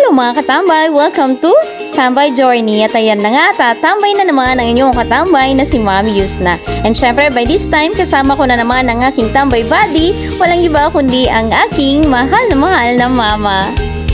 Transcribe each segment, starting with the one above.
Hello mga katambay! Welcome to Tambay Journey. At ayan na nga, tatambay na naman ang inyong katambay na si Mami Yusna. And syempre, by this time, kasama ko na naman ang aking tambay buddy. Walang iba kundi ang aking mahal na mama.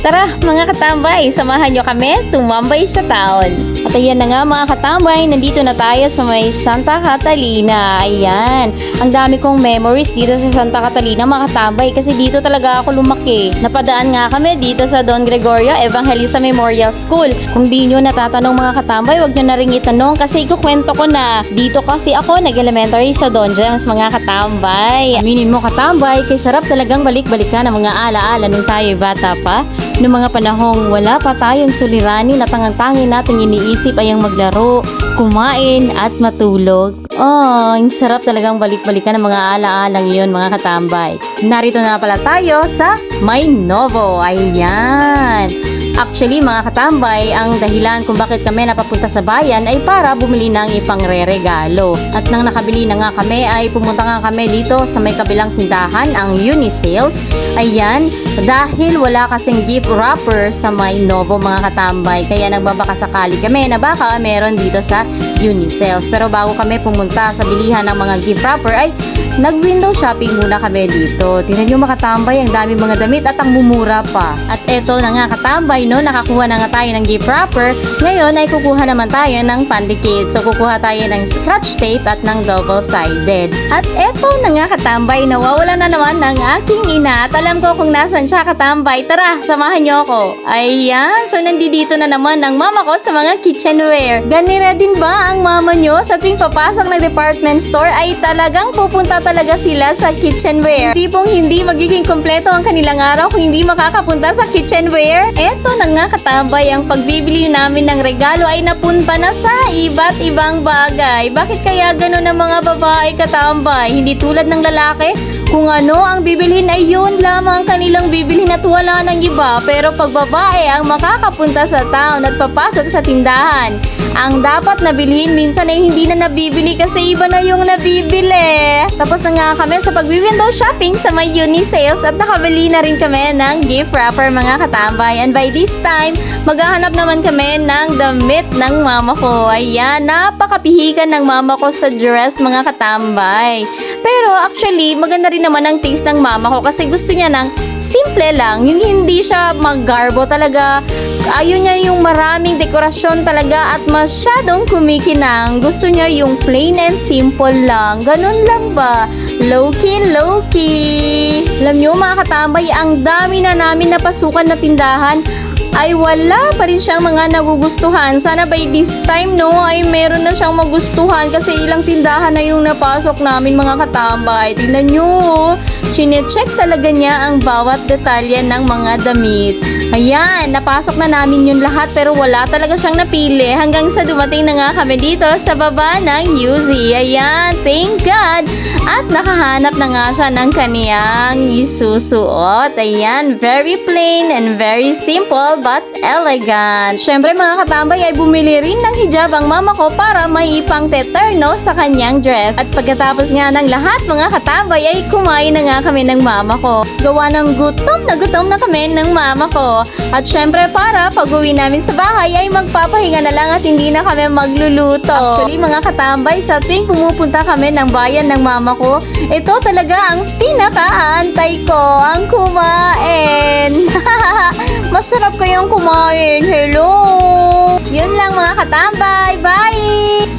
Tara mga katambay, samahan nyo kami tumambay sa taon. At ayan na nga mga katambay, nandito na tayo sa may Santa Catalina. Ayan, ang dami kong memories dito sa Santa Catalina mga katambay kasi dito talaga ako lumaki. Napadaan nga kami dito sa Don Gregorio Evangelista Memorial School. Kung di nyo natatanong mga katambay, wag nyo na ring itanong kasi ikukwento ko na. Dito kasi ako nag-elementary sa Don James mga katambay. Aminin mo katambay, kay sarap talagang balik-balikan ang mga alaala nung tayo'y bata pa. Noong mga panahong wala pa tayong suliranin at ang tanging nating iniisip ay ang maglaro, kumain at matulog. Oh, ang sarap talagang balik-balikan ang mga ala-alang iyon mga katambay. Narito na pala tayo sa May Novo. Ayan. Actually mga katambay, ang dahilan kung bakit kami napapunta sa bayan ay para bumili ng ipangre-regalo. At nang nakabili na nga kami ay pumunta nga kami dito sa may kabilang tindahan, ang Unisales. Ayan, dahil wala kasing gift wrapper sa May Novo mga katambay, kaya nagbabakasakali kami na baka meron dito sa Unisales. Pero bago kami pumunta sa bilihan ng mga gift wrapper ay nag-window shopping muna kami dito. Tingnan nyo mga katambay, ang dami mga damit at ang mumura pa. At eto na nga katambay, no, nakakuha na nga tayo ng gift wrapper. Ngayon ay kukuha naman tayo ng pandikit. So kukuha tayo ng scratch tape at ng double-sided. At eto na nga katambay, nawawala na naman ng aking ina. At alam ko kung nasan siya katambay. Tara, samahan nyo ako. Ayan, so nandito na naman ang mama ko sa mga kitchenware. Ganira din ba ang mama nyo sa tuwing papasok ng department store ay talagang pupunta talaga sila sa kitchenware? Tipong hindi magiging kompleto ang kanilang araw kung hindi makakapunta sa kitchenware. Eto na nga katambay, ang pagbibili namin ng regalo ay napunta na sa iba't ibang bagay. Bakit kaya ganun ang mga babae katambay? Hindi tulad ng lalaki, kung ano ang bibilhin ay yun lamang kanilang bibilhin at wala ng iba. Pero pag babae ang makakapunta sa town at papasok sa tindahan, ang dapat nabilhin minsan ay hindi na nabibili kasi iba na yung nabibili. Tapos na nga kami sa pag-window shopping sa may Unisales at nakabili na rin kami ng gift wrapper mga katambay. And by this time, maghahanap naman kami ng damit ng mama ko. Ayan, napakapihikan ng mama ko sa dress mga katambay. Pero actually, maganda rin naman ang taste ng mama ko kasi gusto niya ng simple lang. Yung hindi siya maggarbo talaga. Ayaw niya yung maraming dekorasyon talaga at masyadong kumikinang. Gusto niya yung plain and simple lang. Ganun lang ba? Low-key. Alam niyo mga katambay, ang dami na namin napasukan na tindahan ay wala pa rin siyang mga nagugustuhan. Sana by this time, no, ay meron na siyang magustuhan kasi ilang tindahan na yung napasok namin mga katambay. Tingnan nyo, sinecheck talaga niya ang bawat detalye ng mga damit. Ayan, napasok na namin yun lahat pero wala talaga siyang napili hanggang sa dumating na nga kami dito sa baba ng UZ. Ayan, thank God! At nakahanap na nga siya ng kaniyang isusuot. Ayan, very plain and very simple but elegant. Syempre mga katambay ay bumili rin ng hijab ang mama ko para may ipang teterno sa kanyang dress. At pagkatapos nga ng lahat mga katambay ay kumain na nga kami ng mama ko. Gawa ng gutom na kami ng mama ko. At syempre para pag-uwi namin sa bahay ay magpapahinga na lang at hindi na kami magluluto. Actually mga katambay, sa tuwing pumupunta kami ng bayan ng mama ko, ito talaga ang pinakaantay ko, ang kumain. Masarap kayong kumain. Hello! Yun lang mga katambay. Bye!